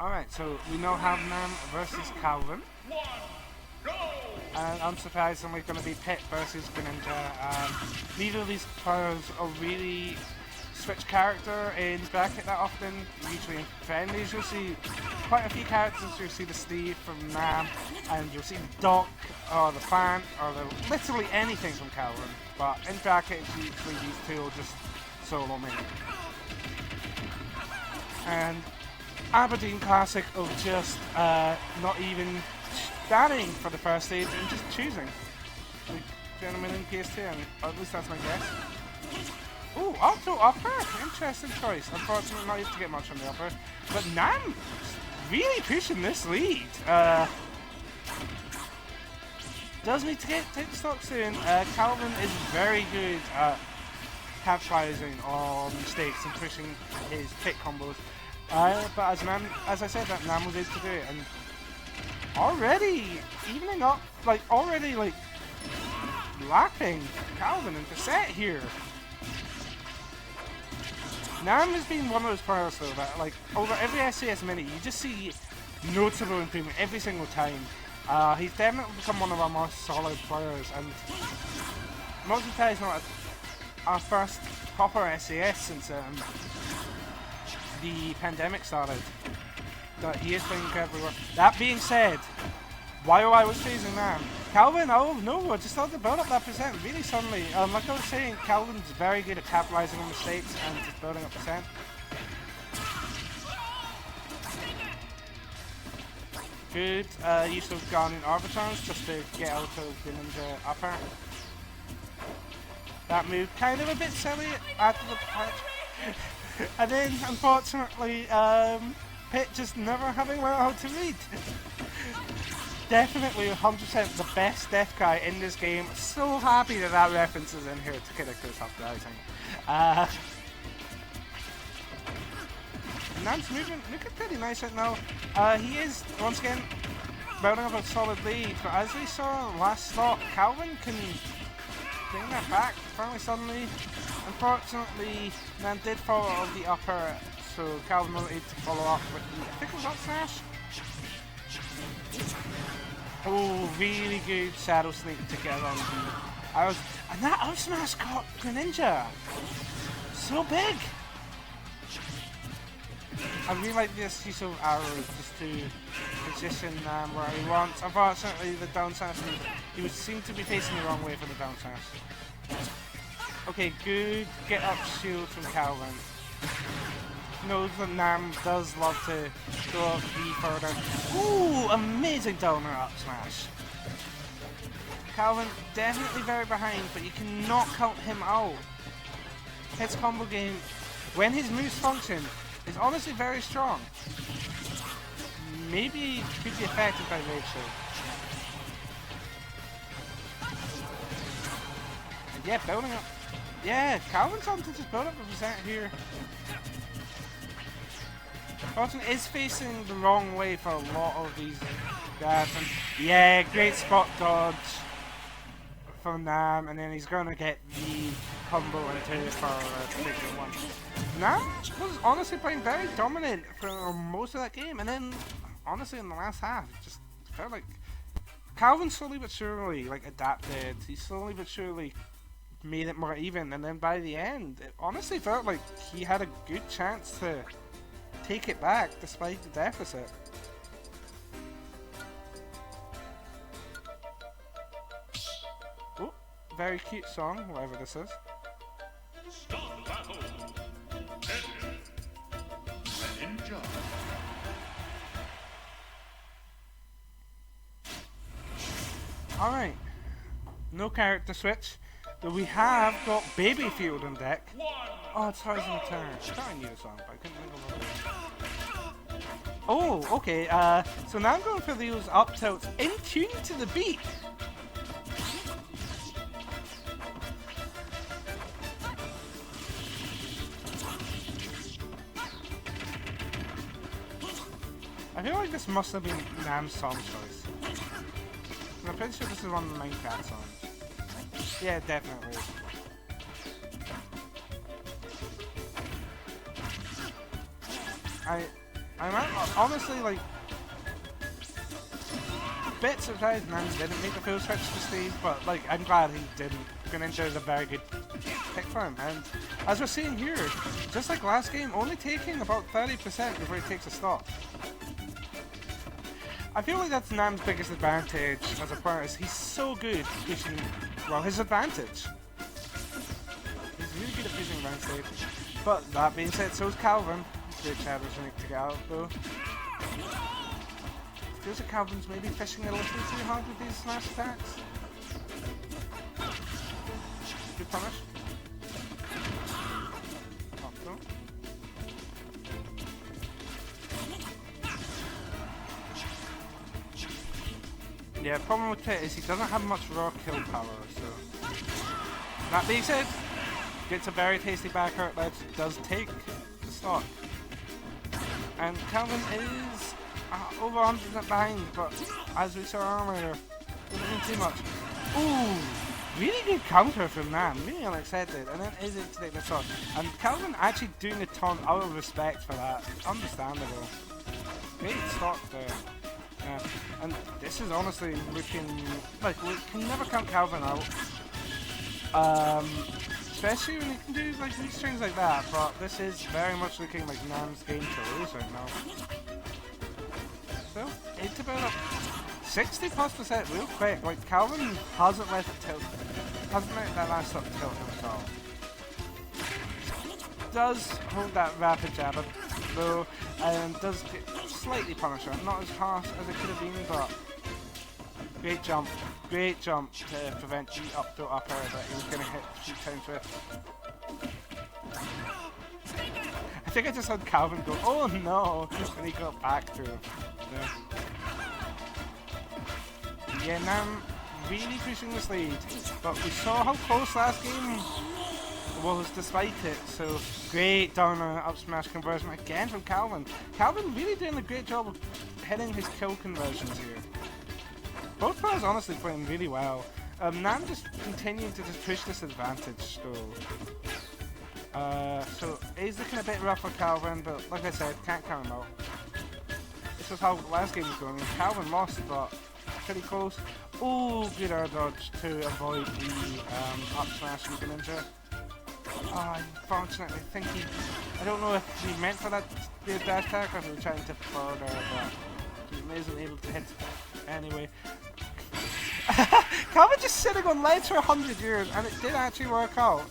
Alright, so we now have Nam versus Calwyn. And unsurprisingly going to be Pit versus Greninja. Neither of these players are really switch character in bracket that often. Usually in friendlies you'll see quite a few characters. You'll see the Steve from Nam, and you'll see the Doc or the Plant or literally anything from Calwyn. But in bracket usually these two will just solo main. And Aberdeen classic of just not even standing for the first stage and just choosing. Like gentlemen in PS2, or at least that's my guess. Ooh, auto upper! Interesting choice. Unfortunately not able to get much on the upper. But Nam really pushing this lead. Does need to take stock soon. Calwyn is very good at capitalizing on mistakes and pushing his pit combos. But as I said, that Nam was able to do it, and already evening up, already lapping Calwyn in the set here. Nam has been one of those players though that over every SCS minute you just see noticeable improvement every single time. He's definitely become one of our most solid players, and most of the time he's not our first proper SCS since the pandemic started. But he is playing incredibly well. That being said, while I was choosing Nam, Calwyn, out of nowhere, just started to build up that percent really suddenly. Like I was saying, Calwyn's very good at capitalizing on mistakes and just building up percent. Good use of Guardian Arbitrage just to get out of Greninja upper. That move kind of a bit silly after the patch. And then, unfortunately, Pit just never having learned how to read. Definitely 100% the best death guy in this game. So happy that that reference is in here to Characters Uprising. Nam's movement looking pretty nice right now. He is, once again, building up a solid lead, but as we saw last slot, Calwyn can bring that back fairly suddenly. Unfortunately, Nam did follow out of the upper, so Calwyn will need to follow up with the, I think it was up smash? Oh, really good shadow sneak to get on the... and that up smash caught Greninja! So big! I really like this use of arrows just to position Nam where he wants. Unfortunately, the down smash, he would seem to be facing the wrong way for the down smash. Okay, good get up shield from Calwyn. Knows that Nam does love to go up V further. Ooh, amazing downer up smash. Calwyn definitely very behind, but you cannot count him out. His combo game, when his moves function, is honestly very strong. Maybe could be affected by Rage Shield. And yeah, building up. Yeah, Calwyn's on to just build up a percent here. Cotton is facing the wrong way for a lot of these guys. And yeah, great spot dodge from Nam, and then he's going to get the combo into for the big one. Nam was honestly playing very dominant for most of that game, and then honestly in the last half, it just felt like Calwyn slowly but surely adapted. He slowly but surely made it more even, and then by the end, it honestly felt like he had a good chance to take it back despite the deficit. Oh, very cute song, whatever this is. Start battle. Greninja. Alright, no character switch, but we have got Babyfield on deck. Oh, it's Horizon Return. I thought I knew the song, but I couldn't think of it. Oh, okay, so now I'm going for those up tilts in tune to the beat. I feel like this must have been Nam's song choice. And I'm pretty sure this is one of the Minecraft songs. Yeah, definitely. honestly, like, a bit surprised Nam didn't make the full switch to Steve, but like, I'm glad he didn't. Greninja is a very good pick for him, and as we're seeing here, just like last game, only taking about 30% before he takes a stop. I feel like that's Nam's biggest advantage as a player, is he's so good pushing, well, his advantage. He's really good at pushing around stage. But that being said, so is Calwyn. Great Shadow Sonic to get out though. Feels like Calwyn's maybe fishing a little too hard with these smash attacks. Good punish. Up though. Yeah, the problem with Pit is he doesn't have much raw kill power, so... That being said, gets a very tasty back hurt ledge, does take the stock. And Calwyn is over 100% behind, but as we saw earlier, doesn't mean too much. Ooh! Really good counter from Nam, really unexpected, and then is it to take the stock. And Calwyn actually doing a taunt out of respect for that, understandable. Great stock there. Yeah. And this is honestly looking like we can never count Calwyn out. Especially when you can do like these strings like that, but this is very much looking like Nam's game to lose right now. So, it's about 60+% real quick. Like Calwyn hasn't let it tilt, hasn't let that last up tilt himself. Does hold that rapid jab though, and does get slightly punish her. Not as harsh as it could have been, but great jump to prevent the up to upper that he was going to hit a few times with. I think I just heard Calwyn go, oh no, when he got back to him. Yeah, Nam really pushing this lead, but we saw how close last game was despite it, so great down up smash conversion again from Calwyn. Calwyn really doing a great job of hitting his kill conversions here. Both players honestly playing really well. Nam just continuing to just push this advantage still. So he's looking a bit rough for Calwyn, but like I said, can't count him out. This was how last game was going. Calwyn lost, but pretty close. Oh, good air dodge to avoid the up smash from Greninja. Unfortunately, I don't know if he meant for that to be a dash attack or if he was trying to further, but he wasn't able to hit anyway. Calwyn just sitting on ledge for 100 years, and it did actually work out.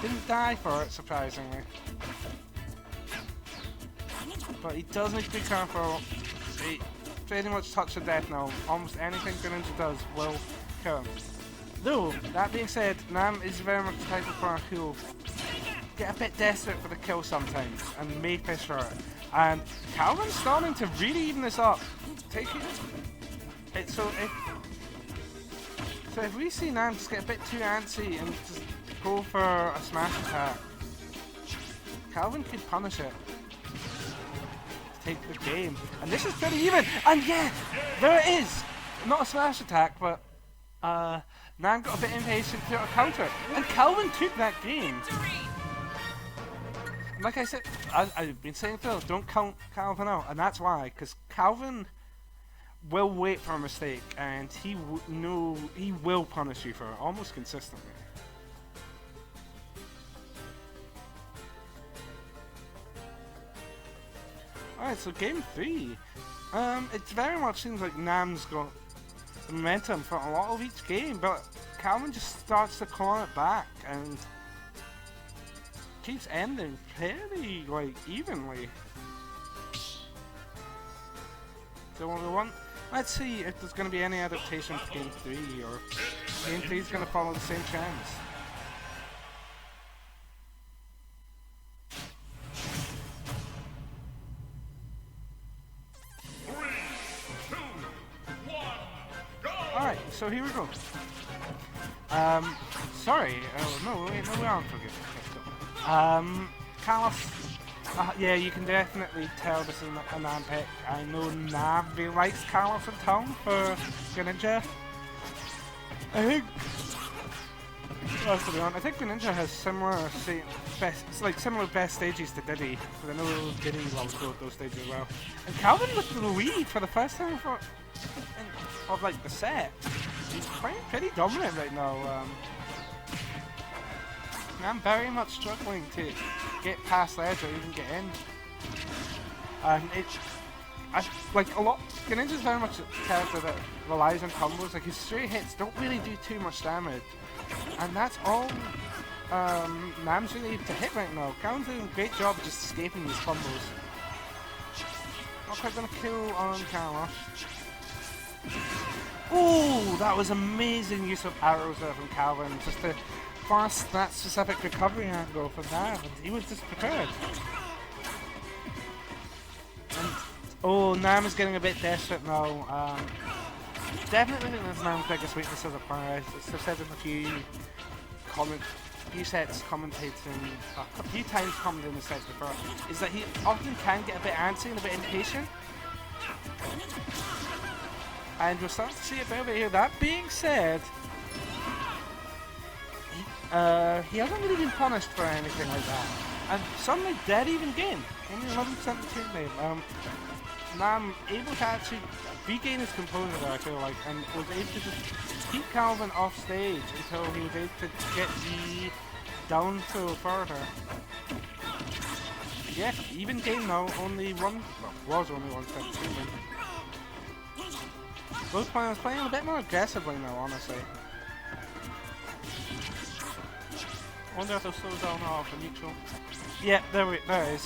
Didn't die for it, surprisingly. But he does need to be careful. He pretty much touched to death now. Almost anything Greninja does will kill him. Though, that being said, Nam is very much the type of player who will get a bit desperate for the kill sometimes and may fish for it. And Calwyn's starting to really even this up. So if we see Nam just get a bit too antsy and just go for a smash attack, Calwyn could punish it. Take the game. And this is pretty even! And yeah! There it is! Not a smash attack, but Nam got a bit impatient to counter it. And Calwyn took that game. Like I said, I've been saying Phil, don't count Calwyn out. And that's why, because Calwyn will wait for a mistake and he will punish you for it almost consistently. Alright, so game 3. It very much seems like Nam's got momentum for a lot of each game, but Calwyn just starts to claw it back and keeps ending pretty like evenly. So let's see if there's going to be any adaptation to game 3 or game 3 is going to follow the same trends. Alright, so here we go. Sorry, no, we aren't forgetting. Callus. Yeah, you can definitely tell this is a Nam pick. I know Nam really likes Callus in town for Greninja. I think Well, to be honest, I think Greninja has similar, similar best stages to Diddy. Because I know Diddy loves those stages as well. And Calwyn with the lead for the first time of like the set. He's pretty dominant right now. I'm very much struggling to get past ledge or even get in. And like a lot. Greninja's very much a character that relies on combos. Like his straight hits don't really do too much damage, and that's all Nam's really able to hit right now. Calwyn's doing a great job of just escaping these combos. Not quite gonna kill on Carlos. Oh, that was amazing use of arrows there from Calwyn just to force that specific recovery angle from Nam, and he was just prepared. And oh, Nam is getting a bit desperate now. Definitely think that's Nam's biggest weakness as a player. I've said in a few sets commentating, a few times commentating the sets before, is that he often can get a bit antsy and a bit impatient. And we're starting to see a bit of it here. That being said, he hasn't really been punished for anything like that. And suddenly dead even game. Only 11% of the team name. Nam able to actually regain his composure there, I feel like, and was able to just keep Calwyn off stage until he was able to get the down throw further. Yeah, even game now, only one, well, was only 117. Both players playing a bit more aggressively now, honestly. I wonder if they'll slow down off the neutral. Yeah, there it is.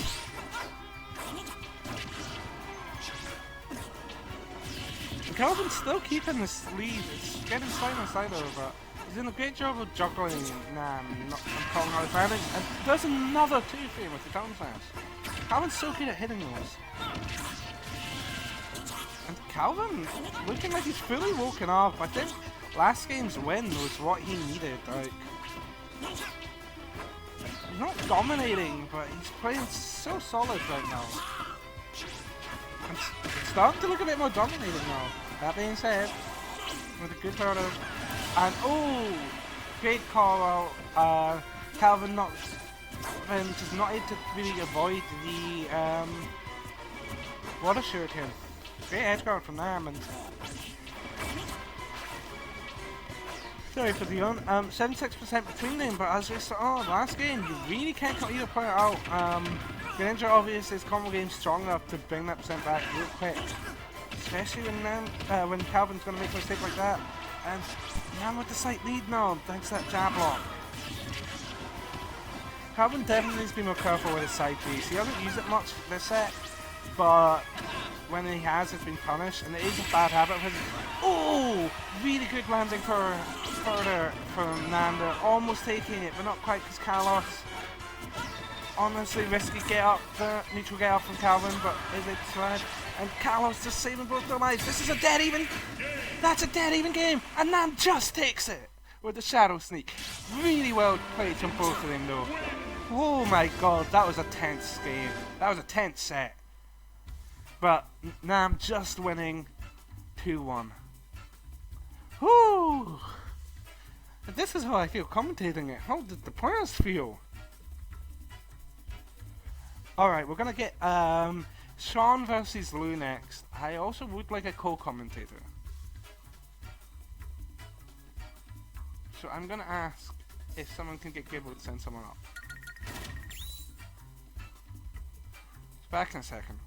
Calwyn's still keeping this lead. It's getting slightly side over. He's doing a great job of juggling Nam and calling out advantage. And there's another 2-frame with the down smash. Calwyn's so good at hitting those. And Calwyn looking like he's fully woken up. I think last game's win was what he needed. Like, he's not dominating, but he's playing so solid right now. And it's starting to look a bit more dominating now. That being said, with a good hurdle, and oh, great call out. Calwyn just not able to really avoid the water shuriken. Great edge guard from Nam, and sorry for the 76% between them, but as we saw last game, you really can't cut either player out. Greninja obviously is combo game strong enough to bring that percent back real quick. Especially when Calwyn's going to make a mistake like that. And Nam with the slight lead now, thanks to that jab block. Calwyn definitely needs to be more careful with his side piece. He hasn't used it much this set, but when he has, it's been punished, and it is a bad habit of his. Oh! Really good landing further from Nam. They're almost taking it, but not quite, because Carlos. Honestly, risky get up there, neutral get up from Calwyn, but is it slide? And Carlos just saving both their lives. This is a dead even. That's a dead even game, and Nam just takes it with the shadow sneak. Really well played from both of them, though. Oh my god, that was a tense game. That was a tense set. But Nam just winning 2-1. Whoo! This is how I feel commentating it. How did the players feel? Alright, we're gonna get Sean versus Lou next. I also would like a co-commentator. So I'm gonna ask if someone can get Gable to send someone up. Back in a second.